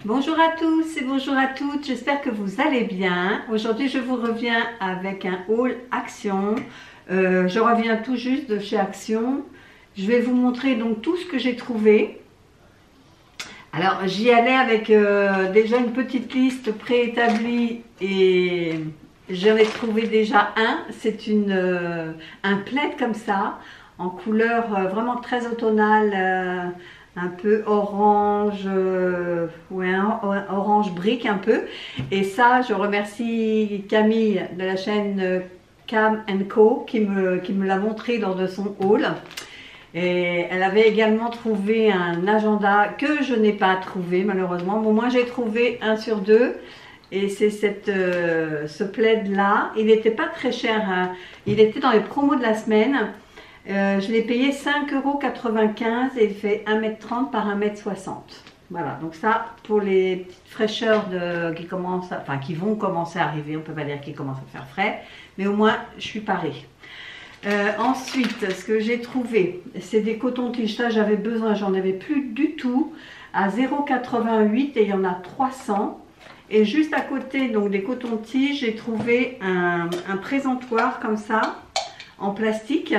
Bonjour à tous et bonjour à toutes, j'espère que vous allez bien. Aujourd'hui je vous reviens avec un haul Action. Je reviens tout juste de chez Action. Je vais vous montrer donc tout ce que j'ai trouvé. Alors j'y allais avec déjà une petite liste préétablie et j'en ai trouvé déjà un. C'est un plaid comme ça, en couleur vraiment très automnale. Un peu orange, ouais, orange brique un peu. Et ça, je remercie Camille de la chaîne Cam Co qui me l'a montré lors de son haul. Et elle avait également trouvé un agenda que je n'ai pas trouvé malheureusement. Bon, moi j'ai trouvé un sur deux. Et c'est ce plaid là. Il n'était pas très cher, hein. Il était dans les promos de la semaine. Je l'ai payé 5,95 € et il fait 1,30 m par 1,60 m. Voilà, donc ça pour les petites fraîcheurs qui vont commencer à arriver. On ne peut pas dire qu'ils commencent à faire frais, mais au moins je suis parée. Ensuite, ce que j'ai trouvé, c'est des cotons-tiges. Ça, j'avais besoin, j'en avais plus du tout. À 0,88 et il y en a 300. Et juste à côté donc des cotons-tiges, j'ai trouvé un présentoir comme ça, en plastique,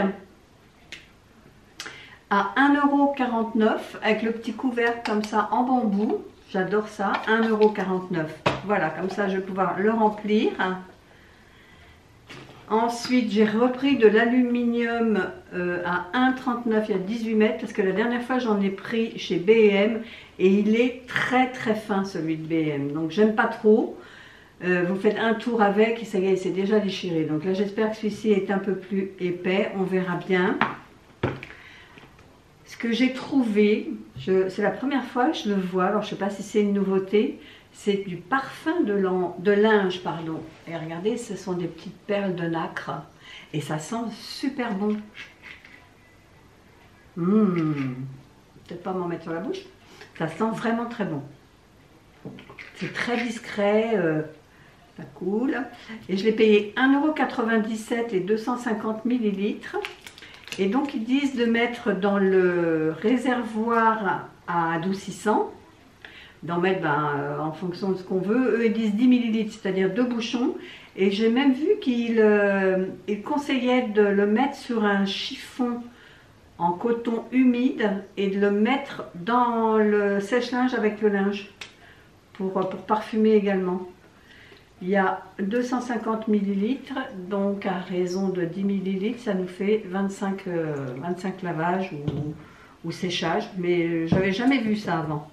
à 1,49 € avec le petit couvercle comme ça en bambou. J'adore ça, 1,49 €. Voilà, comme ça je vais pouvoir le remplir. Ensuite, j'ai repris de l'aluminium à 1,39 €, il y a 18 mètres, parce que la dernière fois j'en ai pris chez B&M et il est très très fin celui de B&M. Donc j'aime pas trop. Vous faites un tour avec et ça y est, c'est déjà déchiré. Donc là j'espère que celui-ci est un peu plus épais, on verra bien. Ce que j'ai trouvé, c'est la première fois que je le vois, alors je ne sais pas si c'est une nouveauté, c'est du parfum de linge, pardon. Et regardez, ce sont des petites perles de nacre et ça sent super bon. Peut-être pas m'en mettre sur la bouche, ça sent vraiment très bon. C'est très discret, ça coule. Et je l'ai payé 1,97 € et 250 ml. Et donc ils disent de mettre dans le réservoir à adoucissant, d'en mettre en fonction de ce qu'on veut. Eux ils disent 10 ml, c'est-à-dire 2 bouchons. Et j'ai même vu qu'ils conseillaient de le mettre sur un chiffon en coton humide et de le mettre dans le sèche-linge avec le linge pour parfumer également. Il y a 250 ml, donc à raison de 10 ml, ça nous fait 25 lavages ou séchages, mais j'avais jamais vu ça avant.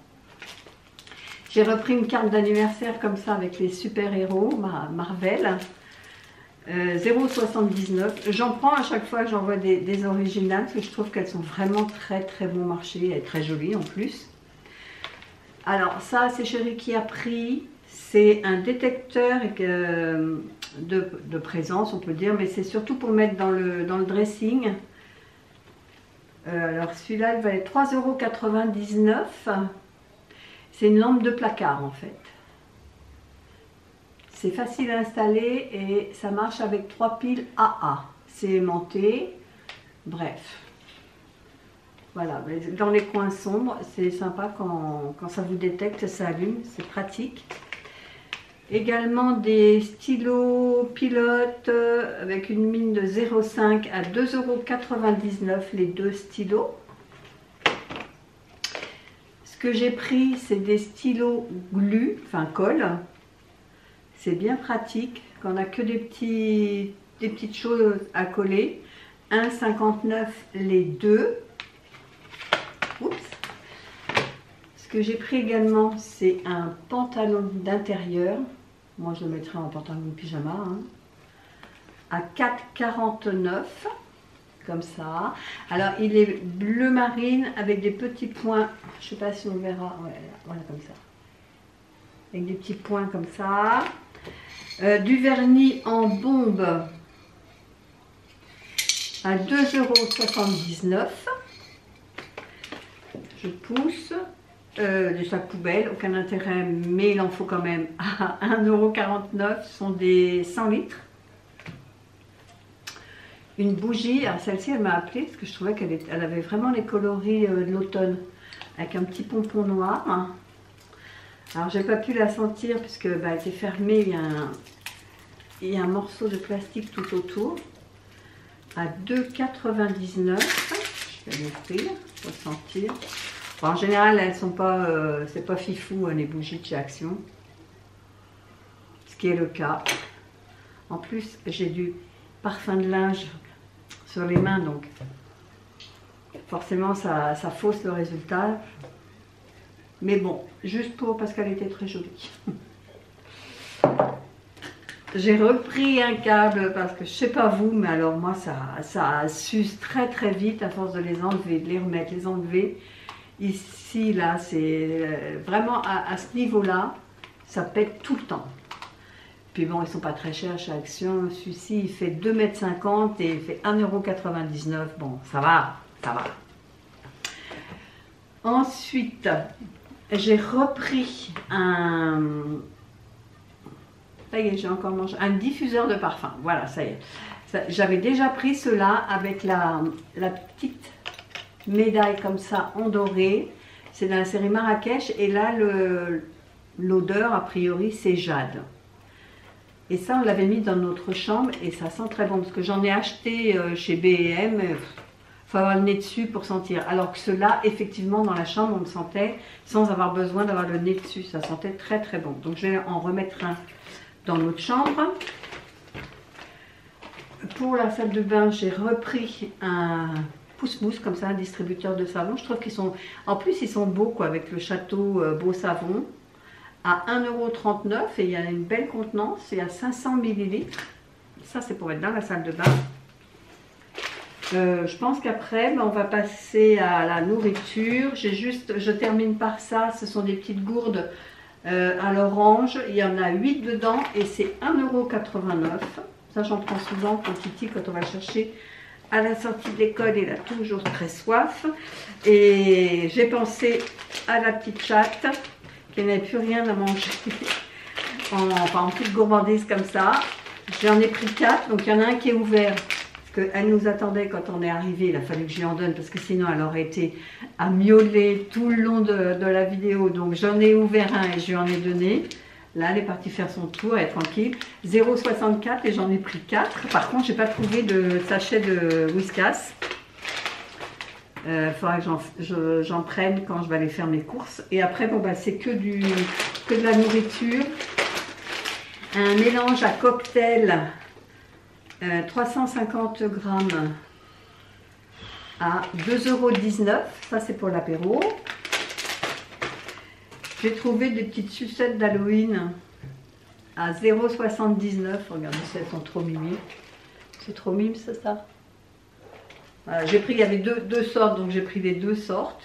J'ai repris une carte d'anniversaire comme ça avec les super-héros, Marvel, 0,79 €. J'en prends à chaque fois, j'envoie des originales, parce que je trouve qu'elles sont vraiment très très bon marché, et très jolies en plus. Alors ça, c'est chéri qui a pris. C'est un détecteur de présence, on peut dire, mais c'est surtout pour mettre dans le dressing. Alors celui-là, il va être 3,99 €. C'est une lampe de placard en fait. C'est facile à installer et ça marche avec 3 piles AA. C'est aimanté, bref. Voilà, dans les coins sombres, c'est sympa quand ça vous détecte, ça allume, c'est pratique. Également des stylos pilotes avec une mine de 0,5 à 2,99 € les deux stylos. Ce que j'ai pris, c'est des stylos glu, enfin colle. C'est bien pratique quand on n'a que des petites choses à coller. 1,59 € les deux. Oups. Ce que j'ai pris également, c'est un pantalon d'intérieur. Moi, je le mettrai en pantalon de pyjama. Hein, à 4,49 €, comme ça. Alors, il est bleu marine avec des petits points. Je ne sais pas si on verra. Ouais, voilà, comme ça. Avec des petits points comme ça. Du vernis en bombe à 2,79 €. Je pousse. Des sacs poubelles, aucun intérêt, mais il en faut quand même à 1,49 €. Ce sont des 100 litres. Une bougie, alors celle-ci elle m'a appelée parce que je trouvais qu'elle avait vraiment les coloris de l'automne, avec un petit pompon noir. Alors j'ai pas pu la sentir puisque bah, elle était fermée, il y a un morceau de plastique tout autour. À 2,99 €. Je vais l'ouvrir pour sentir. Bon, en général, elles sont pas, c'est pas fifou les bougies de chez Action, ce qui est le cas. En plus, j'ai du parfum de linge sur les mains, donc forcément ça fausse le résultat. Mais bon, juste parce qu'elle était très jolie. J'ai repris un câble parce que je sais pas vous, mais alors moi ça s'use très très vite à force de les enlever, de les remettre, les enlever. Ici là c'est vraiment à ce niveau là, ça pète tout le temps. Puis bon, ils sont pas très chers chez Action. Celui-ci il fait 2,50 m et il fait 1,99 €. Bon, ça va, ça va. Ensuite, j'ai repris un... Ça y est, j'ai encore mangé un diffuseur de parfum. Voilà, ça y est. J'avais déjà pris cela avec la petite médaille comme ça en doré. C'est dans la série Marrakech. Et là, l'odeur, a priori, c'est jade. Et ça, on l'avait mis dans notre chambre et ça sent très bon. Parce que j'en ai acheté chez B&M. Il faut avoir le nez dessus pour sentir. Alors que cela, effectivement, dans la chambre, on le sentait sans avoir besoin d'avoir le nez dessus. Ça sentait très très bon. Donc, je vais en remettre un dans notre chambre. Pour la salle de bain, j'ai repris un pousse-mousse comme ça, un distributeur de savon. Je trouve qu'ils sont, en plus ils sont beaux quoi, avec le château beau savon à 1,39 € et il y a une belle contenance, il y a 500 ml. Ça c'est pour être dans la salle de bain. Je pense qu'après on va passer à la nourriture. Je termine par ça, ce sont des petites gourdes à l'orange, il y en a 8 dedans et c'est 1,89 €. Ça j'en prends souvent quand Titi, quand on va chercher à la sortie de l'école, il a toujours très soif. Et j'ai pensé à la petite chatte qui n'avait plus rien à manger en petite gourmandise comme ça. J'en ai pris 4, donc il y en a un qui est ouvert. Elle nous attendait quand on est arrivé, il a fallu que je lui en donne parce que sinon elle aurait été à miauler tout le long de la vidéo. Donc j'en ai ouvert un et je lui en ai donné. Là elle est partie faire son tour, elle est tranquille. 0,64 et j'en ai pris 4. Par contre j'ai pas trouvé de sachet de Whiskas. Faudra que j'en prenne quand je vais aller faire mes courses. Et après bon bah c'est que de la nourriture. Un mélange à cocktail. 350 grammes à 2,19 €. Ça c'est pour l'apéro. J'ai trouvé des petites sucettes d'Halloween à 0,79 €. Regardez si elles sont trop mimi. C'est trop mime ça. Voilà, j'ai pris, il y avait deux sortes, donc j'ai pris les deux sortes.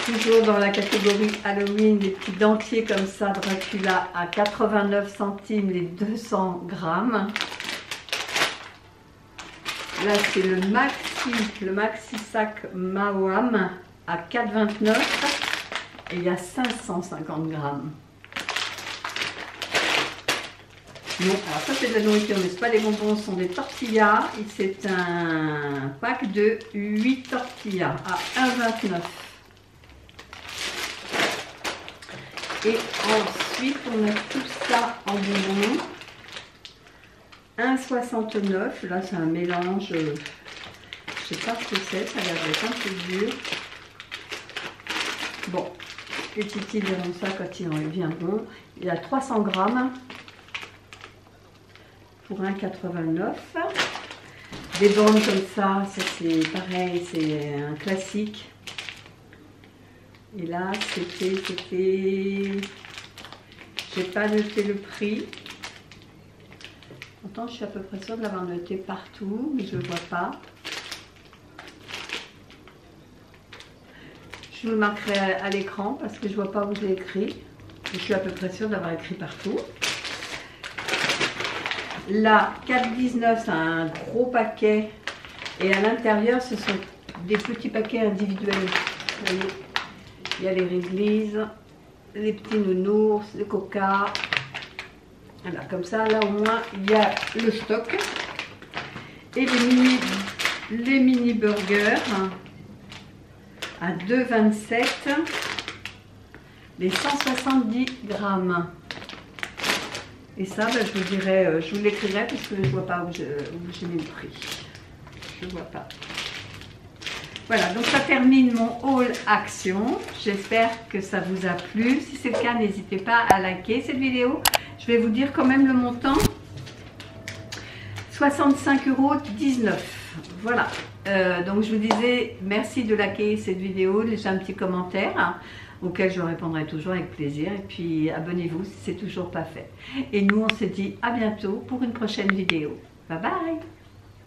Toujours dans la catégorie Halloween, des petits dentiers comme ça, Dracula à 89 centimes les 200 grammes. Là c'est le maxi sac Mawam à 4,29 et il y a 550 grammes. Non, alors ça c'est de la nourriture, mais ce n'est pas des bonbons, ce sont des tortillas. C'est un pack de 8 tortillas à 1,29 €. Et ensuite, on a tout ça en bonbons. 1,69 €. Là, c'est un mélange. Je ne sais pas ce que c'est. Ça a l'air d'être un peu dur. Bon, les Titi verront ça quand ils viendront. Il y a 300 grammes pour 1,89 €. Des bornes comme ça c'est pareil, c'est un classique. Et là, c'était, j'ai pas noté le prix. Pourtant, je suis à peu près sûre de l'avoir noté partout, mais je ne le vois pas. Je vous le marquerai à l'écran parce que je ne vois pas où je l'ai écrit. Je suis à peu près sûre d'avoir écrit partout. Là, 4,19 €, c'est un gros paquet. Et à l'intérieur, ce sont des petits paquets individuels. Vous voyez ? Il y a les Wrigley's, les petits nounours, le coca. Voilà, comme ça, là au moins, il y a le stock. Et les mini burgers à 2,27 €. les 170 grammes. Et ça, ben, je vous dirai, je vous l'écrirai parce que je ne vois pas où j'ai mis le prix. Je ne vois pas. Voilà, donc ça termine mon haul action. J'espère que ça vous a plu. Si c'est le cas, n'hésitez pas à liker cette vidéo. Je vais vous dire quand même le montant. 65,19 €. Voilà. Donc je vous disais merci de liker cette vidéo, laissez un petit commentaire auquel je répondrai toujours avec plaisir. Et puis abonnez-vous si c'est toujours pas fait. Et nous on se dit à bientôt pour une prochaine vidéo. Bye bye.